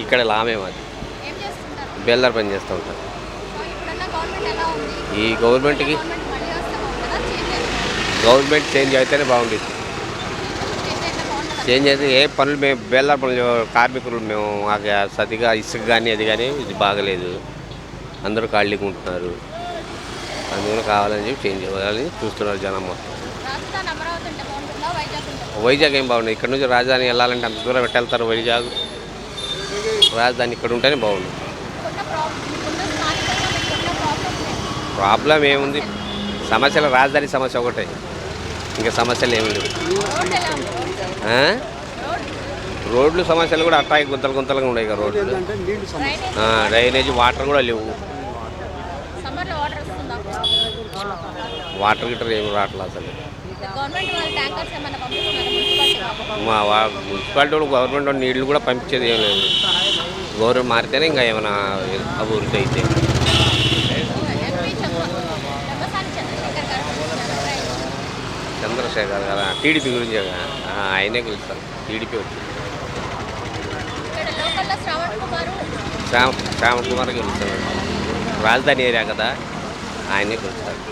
ఇక్కడ లామే మాది. ఏం చేస్తుంటారు? బేల్దార్ పని చేస్తూ ఉంటారు. సో ఇప్పుడున్న గవర్నమెంట్ ఎలా ఉంది? ఈ గవర్నమెంట్కి గవర్నమెంట్ మళ్ళీ వస్తే బాగుంటుందా? చేంజ్ గవర్నమెంట్ చేంజ్ అయితేనే బాగుండేది. చేంజ్ అయితే బాగుంటుందా? చేంజ్ అయితే ఏ పనులు మేము బేల్దార్ పనులు కార్మికులు మేము మాకు సతిగా ఇసుక కానీ అది కానీ ఇది బాగలేదు. అందరూ ఖాళీగా ఉంటున్నారు. అందుకని కావాలని చెప్పి చేంజ్ అవ్వాలని చూస్తున్నారు జనం మొత్తం. రాజధాని అమరావతి అంటే బాగుంటుందా? వైజాగ్ ఉంటుందా? వైజాగ్ ఏం బాగుంది. ఇక్కడ నుంచి రాజధాని వెళ్ళాలంటే అంత దూరం వెళ్తారు వైజాగ్. రాజధాని ఇక్కడ ఉంటేనే బాగుంది. మీకున్న స్థానికంగా మీకున్న ప్రాబ్లమ్స్ ఏంటి? ప్రాబ్లం ఏముంది, సమస్యలు రాజధాని సమస్య ఒకటే, ఇంకా సమస్యలు ఏమి లేవు. రోడ్ ఎలా ఉంది? ఆ? రోడ్ రోడ్లు సమస్యలు కూడా అట్టాయి గుంతలు గుంతలుగా ఉన్నాయి ఇక రోడ్లు. డ్రైనేజ్ డ్రైనేజ్ వాటర్ కూడా లేవు. సమ్మర్లో వాటర్ వస్తుందా? వాటర్ గిటర్ ఏమి రావట్లేదు అసలు. గవర్నమెంట్ వాళ్ళు ట్యాంకర్స్ ఏమైనా పంపిస్తున్నారు మున్సిపాలిటీ? మున్సిపాలిటీ వాళ్ళు గవర్నమెంట్ వాళ్ళు నీళ్లు కూడా పంపించేది ఏం లేదు. గవర్నమెంట్ మారితేనే ఇంకా ఏమైనా అభివృద్ధి అయితే. ఎంపీ చెమ్మసాని చంద్రశేఖర్ గారు పిలుస్తున్నారు. చంద్రశేఖర్ కదా టీడీపీ గురించి ఆయనే గెలుస్తారు. టీడీపీ వచ్చింది. ఇక్కడ లోకల్లో శ్రవణ్ కుమార్ శ్యామ్ కుమార్ గెలుస్తారు. రాజధాని ఏరియా కదా, ఆయనే గెలుస్తారు.